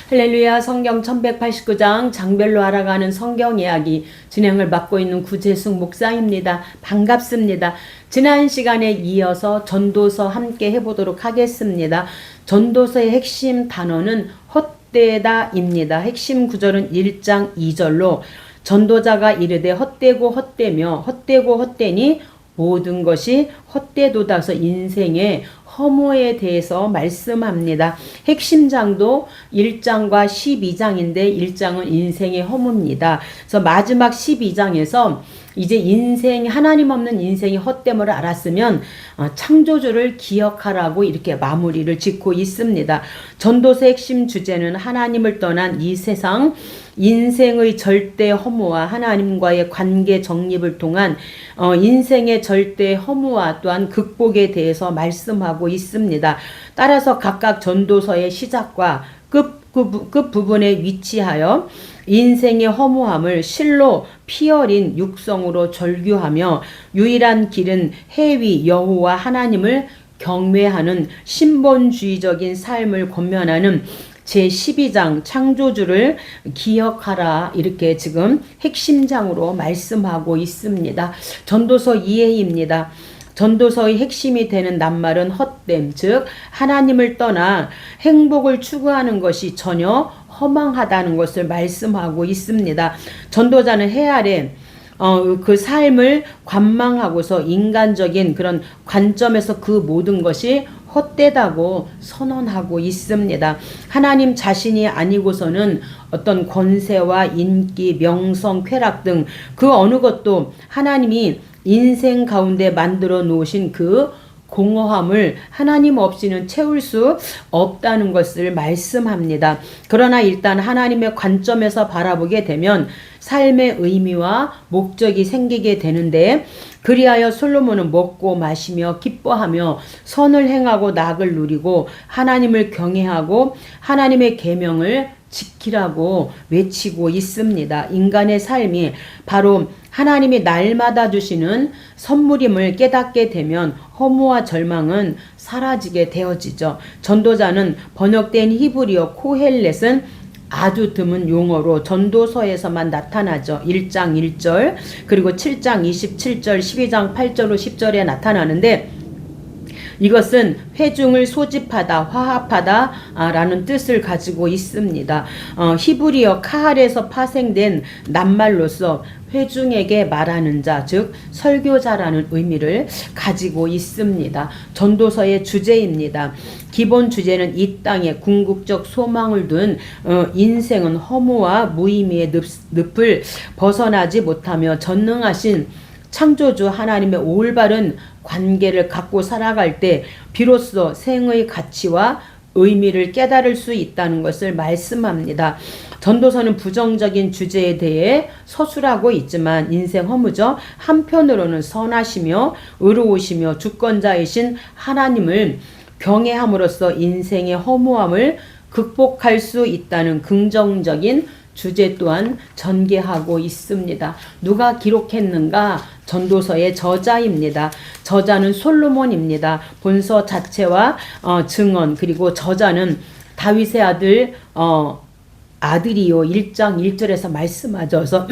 할렐루야. 성경 1189장 장별로 알아가는 성경 이야기 진행을 맡고 있는 구재숙 목사입니다. 반갑습니다. 지난 시간에 이어서 전도서 함께 해보도록 하겠습니다. 전도서의 핵심 단어는 헛되다입니다. 핵심 구절은 1장 2절로 전도자가 이르되 헛되고 헛되며 헛되고 헛되니 모든 것이 헛되도다서 인생의 허무에 대해서 말씀합니다. 핵심 장도 1장과 12장인데 1장은 인생의 허무입니다. 그래서 마지막 12장에서 이제 인생, 하나님 없는 인생의 헛됨을 알았으면 창조주를 기억하라고 이렇게 마무리를 짓고 있습니다. 전도서의 핵심 주제는 하나님을 떠난 이 세상, 인생의 절대 허무와 하나님과의 관계 정립을 통한 인생의 절대 허무와 또한 극복에 대해서 말씀하고 있습니다. 따라서 각각 전도서의 시작과 끝 부분에 위치하여 인생의 허무함을 실로 피 어린 육성으로 절규하며 유일한 길은 해위 여호와 하나님을 경외하는 신본주의적인 삶을 권면하는 제12장 창조주를 기억하라 이렇게 지금 핵심장으로 말씀하고 있습니다. 전도서 이해입니다. 전도서의 핵심이 되는 낱말은 헛됨, 즉 하나님을 떠나 행복을 추구하는 것이 전혀 허망하다는 것을 말씀하고 있습니다. 전도자는 해 아래 그 삶을 관망하고서 인간적인 그런 관점에서 그 모든 것이 헛되다고 선언하고 있습니다. 하나님 자신이 아니고서는 어떤 권세와 인기, 명성, 쾌락 등 그 어느 것도 하나님이 인생 가운데 만들어 놓으신 그 공허함을 하나님 없이는 채울 수 없다는 것을 말씀합니다. 그러나 일단 하나님의 관점에서 바라보게 되면 삶의 의미와 목적이 생기게 되는데 그리하여 솔로몬은 먹고 마시며 기뻐하며 선을 행하고 낙을 누리고 하나님을 경외하고 하나님의 계명을 지키라고 외치고 있습니다. 인간의 삶이 바로 하나님이 날마다 주시는 선물임을 깨닫게 되면 허무와 절망은 사라지게 되어지죠. 전도자는 번역된 히브리어 코헬렛은 아주 드문 용어로 전도서에서만 나타나죠. 1장 1절 그리고 7장 27절 12장 8절로 10절에 나타나는데 이것은 회중을 소집하다, 화합하다 라는 뜻을 가지고 있습니다. 히브리어 카할에서 파생된 낱말로서 회중에게 말하는 자, 즉 설교자라는 의미를 가지고 있습니다. 전도서의 주제입니다. 기본 주제는 이 땅에 궁극적 소망을 둔 인생은 허무와 무의미의 늪을 벗어나지 못하며 전능하신 창조주 하나님의 올바른 관계를 갖고 살아갈 때 비로소 생의 가치와 의미를 깨달을 수 있다는 것을 말씀합니다. 전도서는 부정적인 주제에 대해 서술하고 있지만 인생 허무죠. 한편으로는 선하시며 의로우시며 주권자이신 하나님을 경외함으로써 인생의 허무함을 극복할 수 있다는 긍정적인 주제 또한 전개하고 있습니다. 누가 기록했는가? 전도서의 저자입니다. 저자는 솔로몬입니다. 본서 자체와 증언 그리고 저자는 다윗의 아들이요 1장 1절에서 말씀하셔서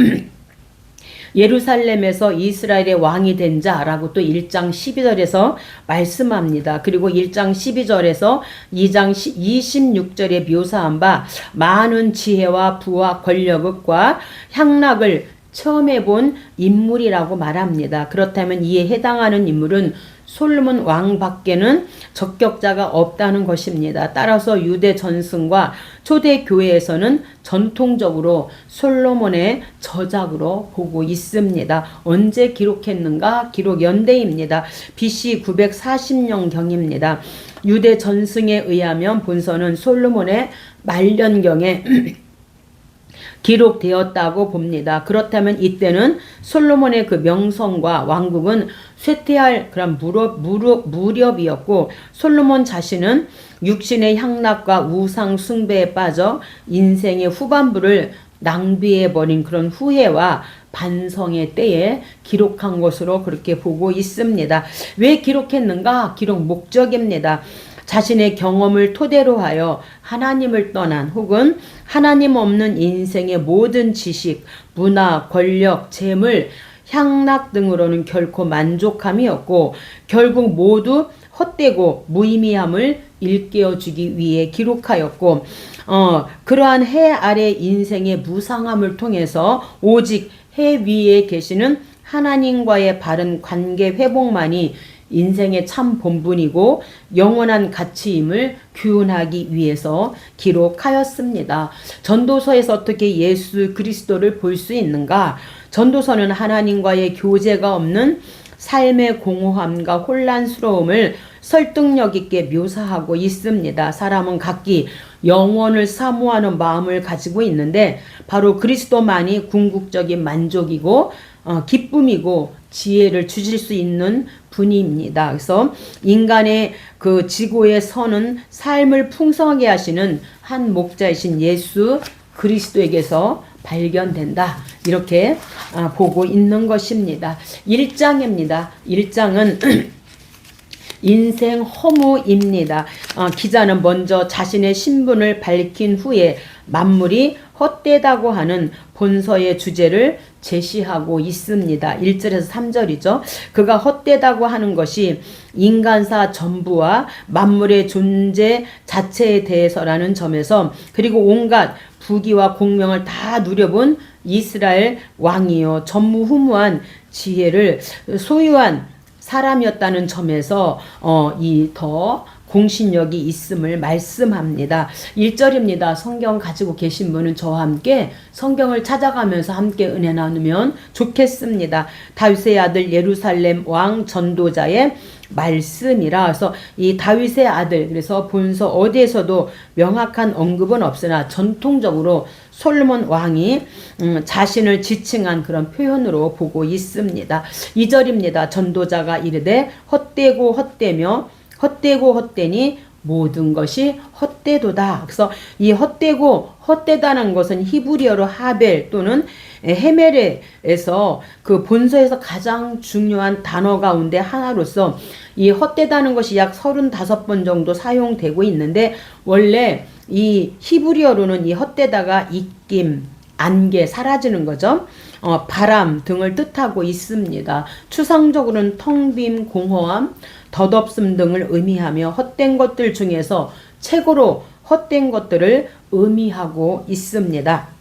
예루살렘에서 이스라엘의 왕이 된 자라고 또 1장 12절에서 말씀합니다. 그리고 1장 12절에서 2장 26절에 묘사한 바 많은 지혜와 부와 권력과 향락을 처음 해본 인물이라고 말합니다. 그렇다면 이에 해당하는 인물은 솔로몬 왕밖에는 적격자가 없다는 것입니다. 따라서 유대 전승과 초대 교회에서는 전통적으로 솔로몬의 저작으로 보고 있습니다. 언제 기록했는가? 기록 연대입니다. BC 940년경입니다. 유대 전승에 의하면 본서는 솔로몬의 말년경에 기록되었다고 봅니다. 그렇다면 이때는 솔로몬의 그 명성과 왕국은 쇠퇴할 그런 무렵이었고 솔로몬 자신은 육신의 향락과 우상 숭배에 빠져 인생의 후반부를 낭비해버린 그런 후회와 반성의 때에 기록한 것으로 그렇게 보고 있습니다. 왜 기록했는가? 기록 목적입니다. 자신의 경험을 토대로 하여 하나님을 떠난 혹은 하나님 없는 인생의 모든 지식, 문화, 권력, 재물, 향락 등으로는 결코 만족함이 없고 결국 모두 헛되고 무의미함을 일깨워주기 위해 기록하였고 그러한 해 아래 인생의 무상함을 통해서 오직 해 위에 계시는 하나님과의 바른 관계 회복만이 인생의 참 본분이고 영원한 가치임을 교훈하기 위해서 기록하였습니다. 전도서에서 어떻게 예수 그리스도를 볼 수 있는가? 전도서는 하나님과의 교제가 없는 삶의 공허함과 혼란스러움을 설득력 있게 묘사하고 있습니다. 사람은 각기 영원을 사모하는 마음을 가지고 있는데 바로 그리스도만이 궁극적인 만족이고 기쁨이고 지혜를 주실 수 있는 분입니다. 그래서 인간의 그 지고에 서는 삶을 풍성하게 하시는 한 목자이신 예수 그리스도에게서 발견된다. 이렇게 보고 있는 것입니다. 1장입니다. 1장은 인생 허무입니다. 기자는 먼저 자신의 신분을 밝힌 후에 만물이 헛되다고 하는 본서의 주제를 제시하고 있습니다. 1절에서 3절이죠. 그가 헛되다고 하는 것이 인간사 전부와 만물의 존재 자체에 대해서라는 점에서 그리고 온갖 부귀와 공명을 다 누려본 이스라엘 왕이요 전무후무한 지혜를 소유한 사람이었다는 점에서 이 더 공신력이 있음을 말씀합니다. 1절입니다. 성경 가지고 계신 분은 저와 함께 성경을 찾아가면서 함께 은혜 나누면 좋겠습니다. 다윗의 아들 예루살렘 왕 전도자의 말씀이라. 그래서 이 다윗의 아들, 그래서 본서 어디에서도 명확한 언급은 없으나 전통적으로 솔로몬 왕이 자신을 지칭한 그런 표현으로 보고 있습니다. 2절입니다. 전도자가 이르되 헛되고 헛되며 헛되고 헛되니 모든 것이 헛되도다. 그래서 이 헛되고 헛되다는 것은 히브리어로 하벨 또는 헤메레에서 그 본서에서 가장 중요한 단어 가운데 하나로서 이 헛되다는 것이 약 35번 정도 사용되고 있는데 원래 이 히브리어로는 이 헛되다가 입김, 안개, 사라지는 거죠. 바람 등을 뜻하고 있습니다. 추상적으로는 텅 빈 공허함, 덧없음 등을 의미하며 헛된 것들 중에서 최고로 헛된 것들을 의미하고 있습니다.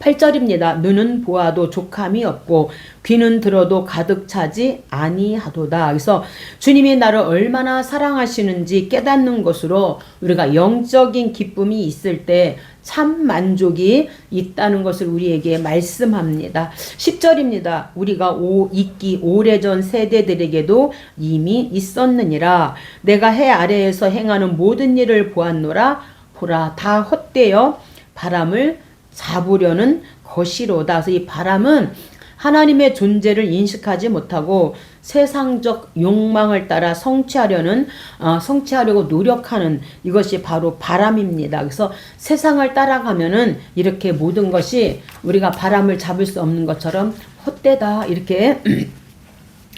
8절입니다. 눈은 보아도 족함이 없고 귀는 들어도 가득 차지 아니하도다. 그래서 주님이 나를 얼마나 사랑하시는지 깨닫는 것으로 우리가 영적인 기쁨이 있을 때 참 만족이 있다는 것을 우리에게 말씀합니다. 10절입니다. 우리가 있기 오래전 세대들에게도 이미 있었느니라. 내가 해 아래에서 행하는 모든 일을 보았노라. 보라 다 헛되어 바람을 잡으려는 것이로다. 그래서 이 바람은 하나님의 존재를 인식하지 못하고 세상적 욕망을 따라 성취하려고 노력하는 이것이 바로 바람입니다. 그래서 세상을 따라가면은 이렇게 모든 것이 우리가 바람을 잡을 수 없는 것처럼 헛되다 이렇게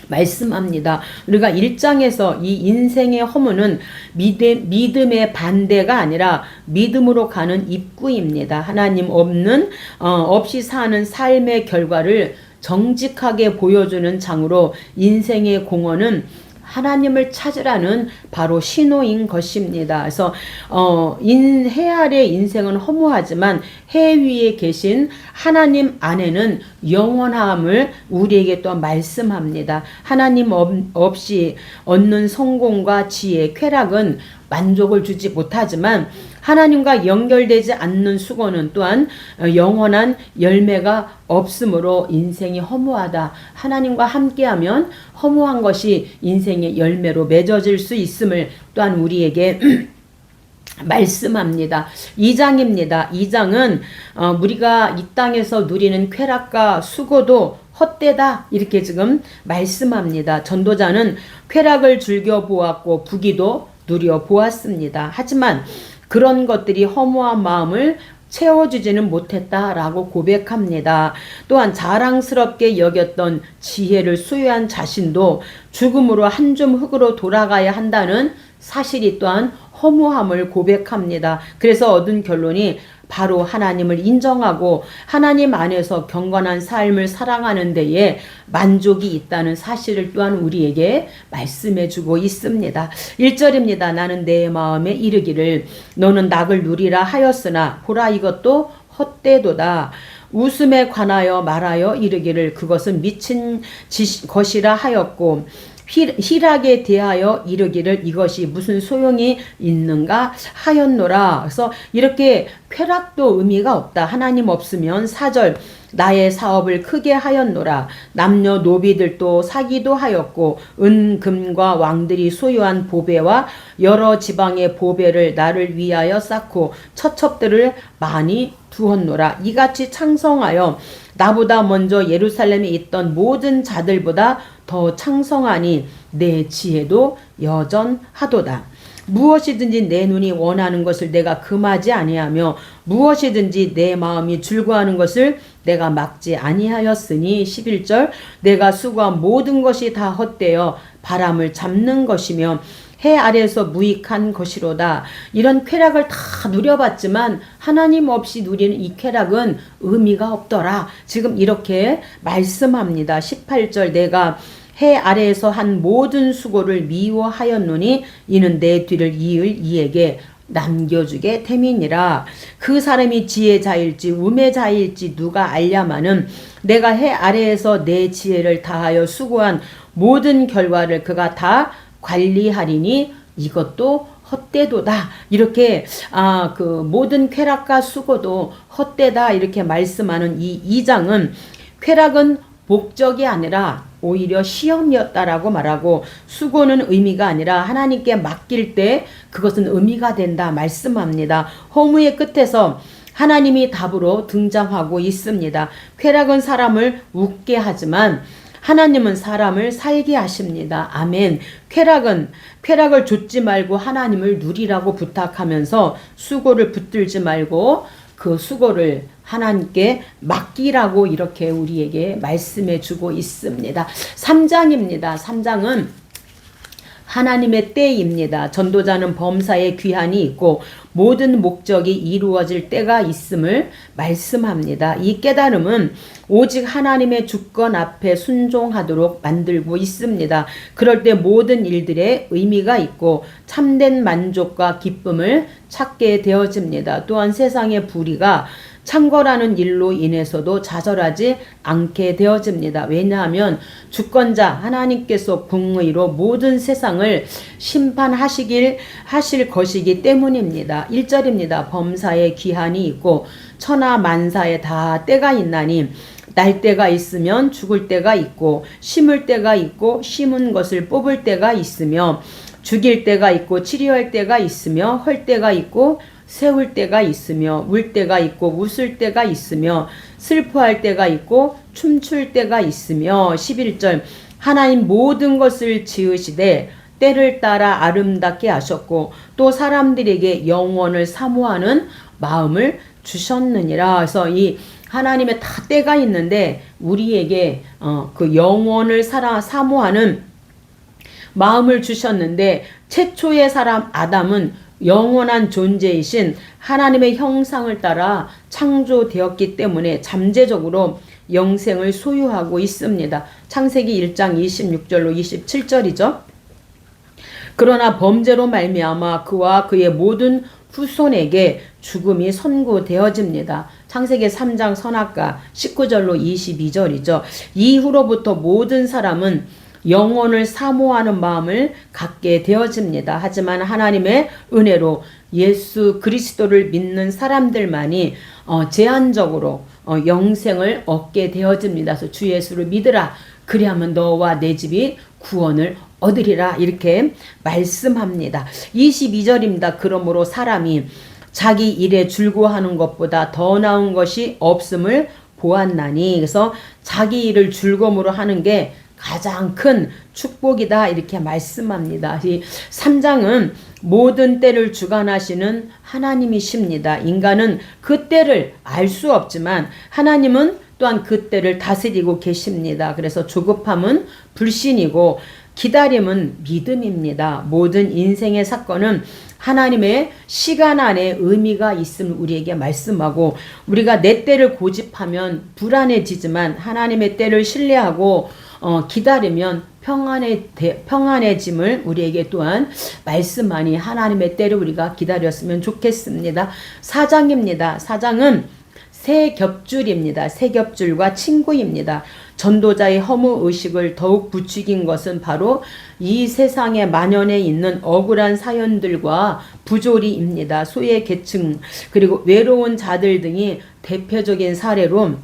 말씀합니다. 우리가 1장에서 이 인생의 허무는 믿음의 반대가 아니라 믿음으로 가는 입구입니다. 하나님 없이 사는 삶의 결과를 정직하게 보여주는 장으로 인생의 공헌은 하나님을 찾으라는 바로 신호인 것입니다. 그래서 해 아래 인생은 허무하지만 해 위에 계신 하나님 안에는 영원함을 우리에게 또 말씀합니다. 하나님 없이 얻는 성공과 지혜, 쾌락은 만족을 주지 못하지만 하나님과 연결되지 않는 수고는 또한 영원한 열매가 없으므로 인생이 허무하다. 하나님과 함께하면 허무한 것이 인생의 열매로 맺어질 수 있음을 또한 우리에게 말씀합니다. 2장입니다. 2장은 우리가 이 땅에서 누리는 쾌락과 수고도 헛되다 이렇게 지금 말씀합니다. 전도자는 쾌락을 즐겨보았고 부귀도 누려보았습니다. 하지만 그런 것들이 허무한 마음을 채워주지는 못했다라고 고백합니다. 또한 자랑스럽게 여겼던 지혜를 소유한 자신도 죽음으로 한 줌 흙으로 돌아가야 한다는 사실이 또한 허무함을 고백합니다. 그래서 얻은 결론이 바로 하나님을 인정하고 하나님 안에서 경건한 삶을 살아가는 데에 만족이 있다는 사실을 또한 우리에게 말씀해 주고 있습니다. 1절입니다. 나는 내 마음에 이르기를 너는 낙을 누리라 하였으나 보라 이것도 헛되도다. 웃음에 관하여 말하여 이르기를 그것은 미친 것이라 하였고 희락에 대하여 이르기를 이것이 무슨 소용이 있는가 하였노라. 그래서 이렇게 쾌락도 의미가 없다. 하나님 없으면 4절 나의 사업을 크게 하였노라. 남녀 노비들도 사기도 하였고 은금과 왕들이 소유한 보배와 여러 지방의 보배를 나를 위하여 쌓고 처첩들을 많이 두었노라. 이같이 창성하여 나보다 먼저 예루살렘에 있던 모든 자들보다 더 창성하니 내 지혜도 여전하도다. 무엇이든지 내 눈이 원하는 것을 내가 금하지 아니하며 무엇이든지 내 마음이 즐거워하는 것을 내가 막지 아니하였으니 11절 내가 수고한 모든 것이 다 헛되어 바람을 잡는 것이며 해 아래에서 무익한 것이로다. 이런 쾌락을 다 누려봤지만 하나님 없이 누리는 이 쾌락은 의미가 없더라. 지금 이렇게 말씀합니다. 18절 내가 해 아래에서 한 모든 수고를 미워하였노니 이는 내 뒤를 이을 이에게 남겨주게 됨이니라. 그 사람이 지혜자일지 우매자일지 누가 알랴마는 내가 해 아래에서 내 지혜를 다하여 수고한 모든 결과를 그가 다 관리하리니 이것도 헛되도다. 이렇게 그 모든 쾌락과 수고도 헛되다 이렇게 말씀하는 이 2장은 쾌락은 목적이 아니라 오히려 시험이었다라고 말하고 수고는 의미가 아니라 하나님께 맡길 때 그것은 의미가 된다 말씀합니다. 허무의 끝에서 하나님이 답으로 등장하고 있습니다. 쾌락은 사람을 웃게 하지만 하나님은 사람을 살게 하십니다. 아멘. 쾌락을 좇지 말고 하나님을 누리라고 부탁하면서 수고를 붙들지 말고 그 수고를 하나님께 맡기라고 이렇게 우리에게 말씀해 주고 있습니다. 3장입니다. 3장은 하나님의 때입니다. 전도자는 범사에 귀한이 있고 모든 목적이 이루어질 때가 있음을 말씀합니다. 이 깨달음은 오직 하나님의 주권 앞에 순종하도록 만들고 있습니다. 그럴 때 모든 일들에 의미가 있고 참된 만족과 기쁨을 찾게 되어집니다. 또한 세상의 불의가 창궐하는 일로 인해서도 좌절하지 않게 되어집니다. 왜냐하면 주권자 하나님께서 공의로 모든 세상을 심판하실 것이기 때문입니다. 1절입니다. 범사에 귀한이 있고 천하 만사에 다 때가 있나니 날 때가 있으면 죽을 때가 있고 심을 때가 있고 심은 것을 뽑을 때가 있으며 죽일 때가 있고 치료할 때가 있으며 헐 때가 있고 세울 때가 있으며 울 때가 있고 웃을 때가 있으며 슬퍼할 때가 있고 춤출 때가 있으며 11절 하나님 모든 것을 지으시되 때를 따라 아름답게 하셨고 또 사람들에게 영원을 사모하는 마음을 주셨느니라. 그래서 이 하나님의 다 때가 있는데 우리에게 그 영원을 사모하는 마음을 주셨는데 최초의 사람 아담은 영원한 존재이신 하나님의 형상을 따라 창조되었기 때문에 잠재적으로 영생을 소유하고 있습니다. 창세기 1장 26절로 27절이죠. 그러나 범죄로 말미암아 그와 그의 모든 후손에게 죽음이 선고되어집니다. 창세기 3장 선악과 19절로 22절이죠. 이후로부터 모든 사람은 영혼을 사모하는 마음을 갖게 되어집니다. 하지만 하나님의 은혜로 예수 그리스도를 믿는 사람들만이 제한적으로 영생을 얻게 되어집니다. 그래서 주 예수를 믿으라. 그리하면 너와 내 집이 구원을 얻으리라. 이렇게 말씀합니다. 22절입니다. 그러므로 사람이 자기 일에 즐거워하는 것보다 더 나은 것이 없음을 보았나니. 그래서 자기 일을 즐거움으로 하는 게 가장 큰 축복이다 이렇게 말씀합니다. 이 3장은 모든 때를 주관하시는 하나님이십니다. 인간은 그 때를 알 수 없지만 하나님은 또한 그 때를 다스리고 계십니다. 그래서 조급함은 불신이고 기다림은 믿음입니다. 모든 인생의 사건은 하나님의 시간 안에 의미가 있음을 우리에게 말씀하고, 우리가 내 때를 고집하면 불안해지지만 하나님의 때를 신뢰하고 기다리면 평안해짐을 우리에게 또한 말씀하니 하나님의 때를 우리가 기다렸으면 좋겠습니다. 사장입니다. 사장은 세 겹줄입니다. 세 겹줄과 친구입니다. 전도자의 허무 의식을 더욱 부추긴 것은 바로 이 세상에 만연해 있는 억울한 사연들과 부조리입니다. 소외 계층 그리고 외로운 자들 등이 대표적인 사례로,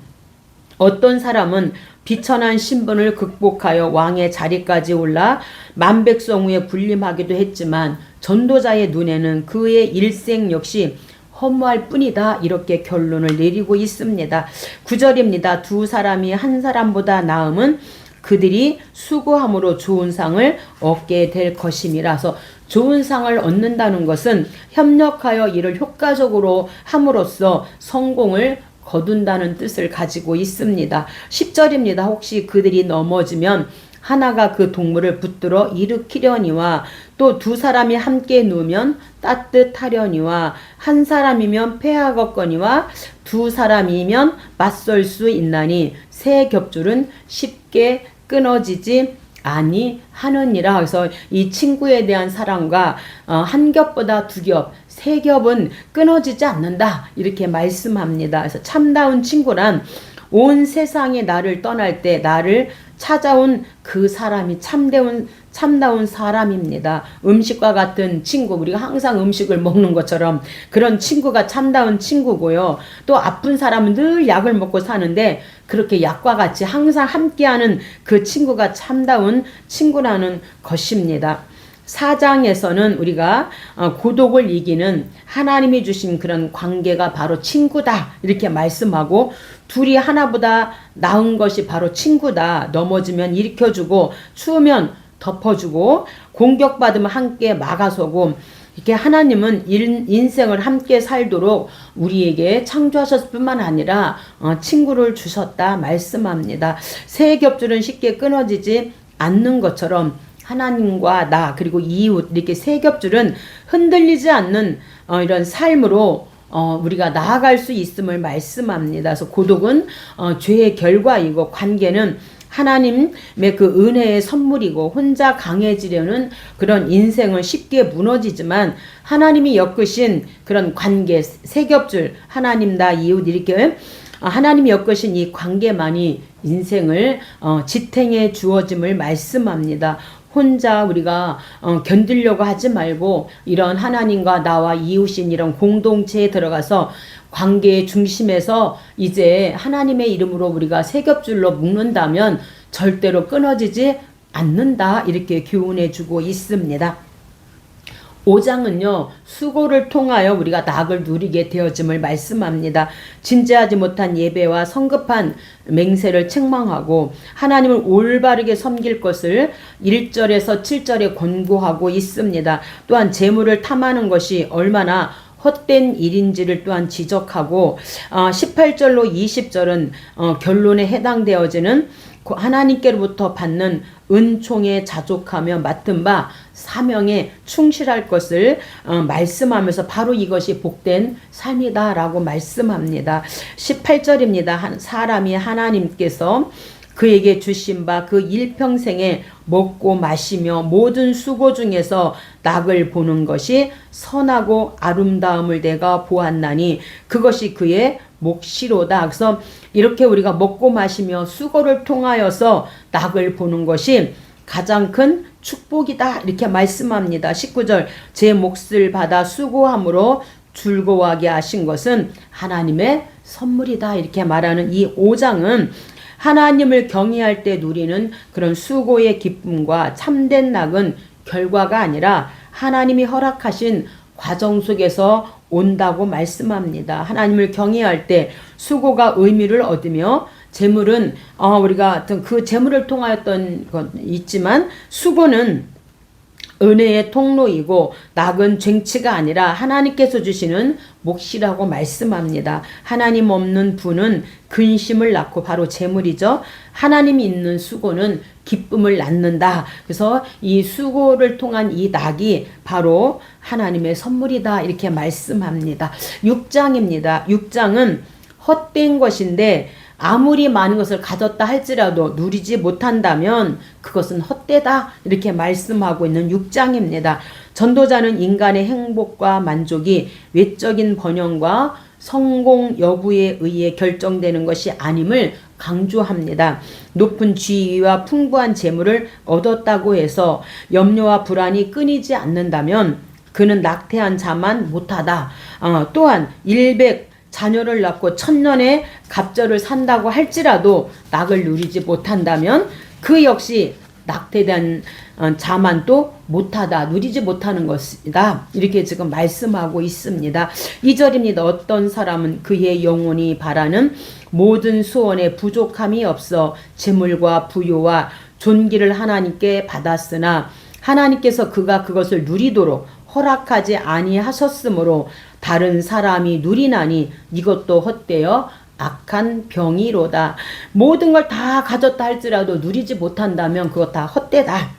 어떤 사람은 비천한 신분을 극복하여 왕의 자리까지 올라 만백성 후에 군림하기도 했지만 전도자의 눈에는 그의 일생 역시 허무할 뿐이다, 이렇게 결론을 내리고 있습니다. 9절입니다. 두 사람이 한 사람보다 나음은 그들이 수고함으로 좋은 상을 얻게 될 것임이라서, 좋은 상을 얻는다는 것은 협력하여 이를 효과적으로 함으로써 성공을 거둔다는 뜻을 가지고 있습니다. 10절입니다. 혹시 그들이 넘어지면 하나가 그 동물을 붙들어 일으키려니와, 또 두 사람이 함께 누우면 따뜻하려니와, 한 사람이면 패하겠거니와 두 사람이면 맞설 수 있나니 세 겹줄은 쉽게 끊어지지 아니하느니라. 그래서 이 친구에 대한 사랑과 한 겹보다 두 겹, 세 겹은 끊어지지 않는다, 이렇게 말씀합니다. 그래서 참다운 친구란 온 세상이 나를 떠날 때 나를 찾아온 그 사람이 참다운 사람입니다. 음식과 같은 친구, 우리가 항상 음식을 먹는 것처럼 그런 친구가 참다운 친구고요. 또 아픈 사람은 늘 약을 먹고 사는데 그렇게 약과 같이 항상 함께하는 그 친구가 참다운 친구라는 것입니다. 4장에서는 우리가 고독을 이기는 하나님이 주신 그런 관계가 바로 친구다, 이렇게 말씀하고, 둘이 하나보다 나은 것이 바로 친구다. 넘어지면 일으켜주고 추우면 덮어주고 공격받으면 함께 막아서고, 이렇게 하나님은 인생을 함께 살도록 우리에게 창조하셨을 뿐만 아니라 친구를 주셨다 말씀합니다. 세 겹줄은 쉽게 끊어지지 않는 것처럼 하나님과 나 그리고 이웃, 이렇게 세 겹줄은 흔들리지 않는 이런 삶으로 우리가 나아갈 수 있음을 말씀합니다. 그래서 고독은 죄의 결과이고, 관계는 하나님의 그 은혜의 선물이고, 혼자 강해지려는 그런 인생은 쉽게 무너지지만 하나님이 엮으신 그런 관계, 세 겹줄, 하나님, 나, 이웃, 이렇게 하나님이 엮으신 이 관계만이 인생을 지탱해 주어짐을 말씀합니다. 혼자 우리가 견디려고 하지 말고 이런 하나님과 나와 이웃인 이런 공동체에 들어가서 관계의 중심에서 이제 하나님의 이름으로 우리가 세 겹줄로 묶는다면 절대로 끊어지지 않는다, 이렇게 교훈해 주고 있습니다. 5장은요, 수고를 통하여 우리가 낙을 누리게 되어짐을 말씀합니다. 진지하지 못한 예배와 성급한 맹세를 책망하고 하나님을 올바르게 섬길 것을 1절에서 7절에 권고하고 있습니다. 또한 재물을 탐하는 것이 얼마나 헛된 일인지를 또한 지적하고, 18절로 20절은 결론에 해당되어지는 하나님께로부터 받는 은총에 자족하며 맡은 바 사명에 충실할 것을 말씀하면서 바로 이것이 복된 삶이다 라고 말씀합니다. 18절입니다. 사람이 하나님께서 그에게 주신 바 그 일평생에 먹고 마시며 모든 수고 중에서 낙을 보는 것이 선하고 아름다움을 내가 보았나니 그것이 그의 몫이로다. 그래서 이렇게 우리가 먹고 마시며 수고를 통하여서 낙을 보는 것이 가장 큰 축복이다, 이렇게 말씀합니다. 19절, 제 몫을 받아 수고함으로 즐거워하게 하신 것은 하나님의 선물이다, 이렇게 말하는 이 5장은 하나님을 경외할 때 누리는 그런 수고의 기쁨과 참된 낙은 결과가 아니라 하나님이 허락하신 과정 속에서 온다고 말씀합니다. 하나님을 경외할 때 수고가 의미를 얻으며, 재물은 우리가 어떤 그 재물을 통하였던 것 있지만 수고는 은혜의 통로이고 낙은 쟁취가 아니라 하나님께서 주시는 몫이라고 말씀합니다. 하나님 없는 부는 근심을 낳고 바로 재물이죠. 하나님이 있는 수고는 기쁨을 낳는다. 그래서 이 수고를 통한 이 낙이 바로 하나님의 선물이다. 이렇게 말씀합니다. 6장입니다. 6장은 헛된 것인데 아무리 많은 것을 가졌다 할지라도 누리지 못한다면 그것은 헛되다. 이렇게 말씀하고 있는 6장입니다. 전도자는 인간의 행복과 만족이 외적인 번영과 성공 여부에 의해 결정되는 것이 아님을 강조합니다. 높은 지위와 풍부한 재물을 얻었다고 해서 염려와 불안이 끊이지 않는다면 그는 낙태한 자만 못하다. 또한 100 자녀를 낳고 1000년의 갑절을 산다고 할지라도 낙을 누리지 못한다면 그 역시 낙태된 자만 또 못하다, 누리지 못하는 것이다. 이렇게 지금 말씀하고 있습니다. 2절입니다. 어떤 사람은 그의 영혼이 바라는 모든 소원에 부족함이 없어 재물과 부요와 존귀를 하나님께 받았으나 하나님께서 그가 그것을 누리도록 허락하지 아니하셨으므로 다른 사람이 누리나니 이것도 헛되어 악한 병이로다. 모든 걸 다 가졌다 할지라도 누리지 못한다면 그것 다 헛되다.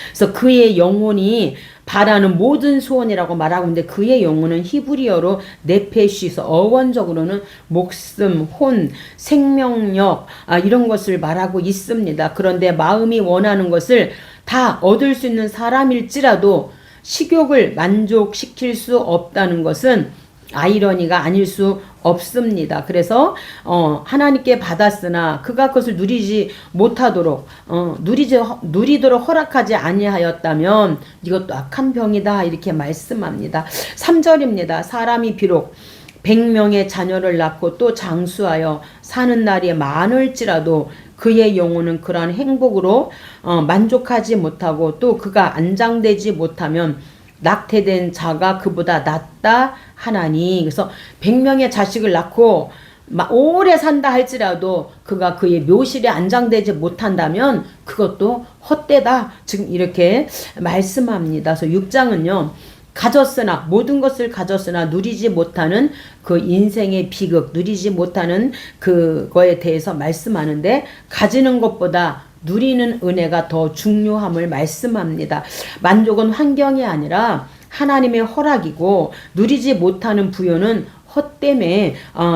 그래서 그의 영혼이 바라는 모든 소원이라고 말하고 있는데 그의 영혼은 히브리어로 네페시서 어원적으로는 목숨, 혼, 생명력 이런 것을 말하고 있습니다. 그런데 마음이 원하는 것을 다 얻을 수 있는 사람일지라도 식욕을 만족시킬 수 없다는 것은 아이러니가 아닐 수 없습니다. 그래서 하나님께 받았으나 그가 그것을 누리지 못하도록 누리도록 허락하지 아니하였다면 이것도 악한 병이다. 이렇게 말씀합니다. 3절입니다. 사람이 비록 100명의 자녀를 낳고 또 장수하여 사는 날이 많을지라도 그의 영혼은 그러한 행복으로 만족하지 못하고 또 그가 안장되지 못하면 낙태된 자가 그보다 낫다 하나니. 그래서 100명의 자식을 낳고 오래 산다 할지라도 그가 그의 묘실에 안장되지 못한다면 그것도 헛되다. 지금 이렇게 말씀합니다. 그래서 6장은요. 가졌으나 모든 것을 가졌으나 누리지 못하는 그 인생의 비극, 누리지 못하는 그거에 대해서 말씀하는데 가지는 것보다 누리는 은혜가 더 중요함을 말씀합니다. 만족은 환경이 아니라 하나님의 허락이고 누리지 못하는 부요는 헛됨의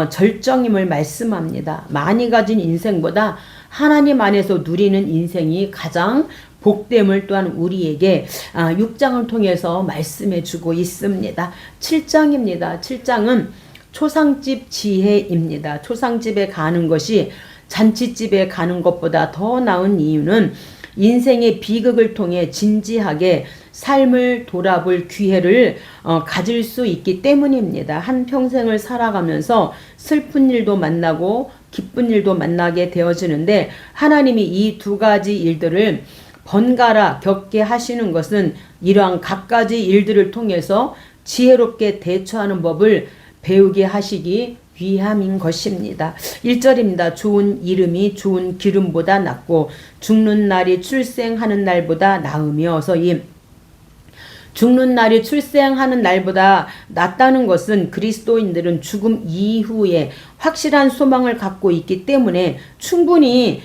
절정임을 말씀합니다. 많이 가진 인생보다 하나님 안에서 누리는 인생이 가장 복됨을 또한 우리에게 6장을 통해서 말씀해 주고 있습니다. 7장입니다. 7장은 초상집 지혜입니다. 초상집에 가는 것이 잔치집에 가는 것보다 더 나은 이유는 인생의 비극을 통해 진지하게 삶을 돌아볼 기회를 가질 수 있기 때문입니다. 한 평생을 살아가면서 슬픈 일도 만나고 기쁜 일도 만나게 되어지는데 하나님이 이 두 가지 일들을 번갈아 겪게 하시는 것은 이러한 갖가지 일들을 통해서 지혜롭게 대처하는 법을 배우게 하시기 위함인 것입니다. 1절입니다. 좋은 이름이 좋은 기름보다 낫고 죽는 날이 출생하는 날보다 나으며서 이 죽는 날이 출생하는 날보다 낫다는 것은 그리스도인들은 죽음 이후에 확실한 소망을 갖고 있기 때문에 충분히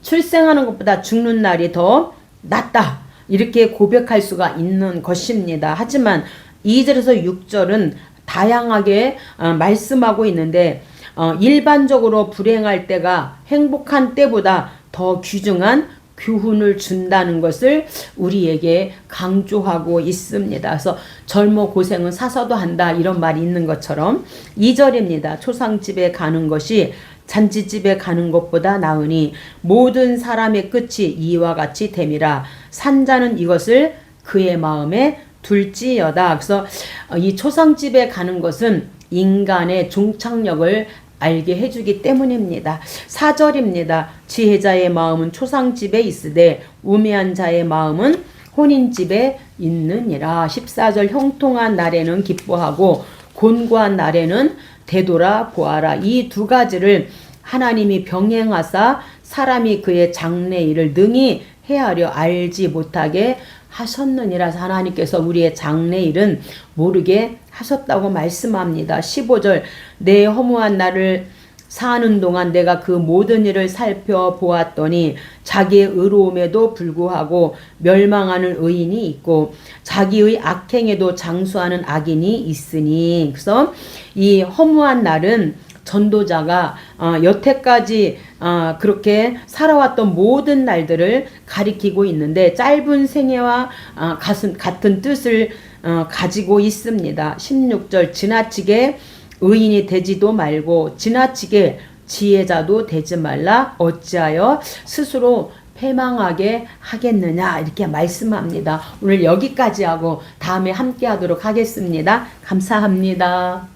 출생하는 것보다 죽는 날이 더 낫다. 이렇게 고백할 수가 있는 것입니다. 하지만 2절에서 6절은 다양하게 말씀하고 있는데 일반적으로 불행할 때가 행복한 때보다 더 귀중한 교훈을 준다는 것을 우리에게 강조하고 있습니다. 그래서 젊어 고생은 사서도 한다 이런 말이 있는 것처럼 2절입니다. 초상집에 가는 것이 잔치집에 가는 것보다 나으니 모든 사람의 끝이 이와 같이 됨이라 산자는 이것을 그의 마음에 둘지어다. 그래서 이 초상집에 가는 것은 인간의 종착역을 알게 해주기 때문입니다. 4절입니다. 지혜자의 마음은 초상집에 있으되 우매한 자의 마음은 혼인집에 있느니라. 14절 형통한 날에는 기뻐하고 곤고한 날에는 되돌아 보아라. 이 두 가지를 하나님이 병행하사 사람이 그의 장래일을 능히 헤아려 알지 못하게 하셨느니라. 하나님께서 우리의 장래일은 모르게 하셨다고 말씀합니다. 15절 내 허무한 날을 사는 동안 내가 그 모든 일을 살펴보았더니 자기의 의로움에도 불구하고 멸망하는 의인이 있고 자기의 악행에도 장수하는 악인이 있으니. 그래서 이 허무한 날은 전도자가 여태까지 그렇게 살아왔던 모든 날들을 가리키고 있는데 짧은 생애와 같은 뜻을 가지고 있습니다. 16절 지나치게 의인이 되지도 말고 지나치게 지혜자도 되지 말라. 어찌하여 스스로 패망하게 하겠느냐, 이렇게 말씀합니다. 오늘 여기까지 하고 다음에 함께 하도록 하겠습니다. 감사합니다.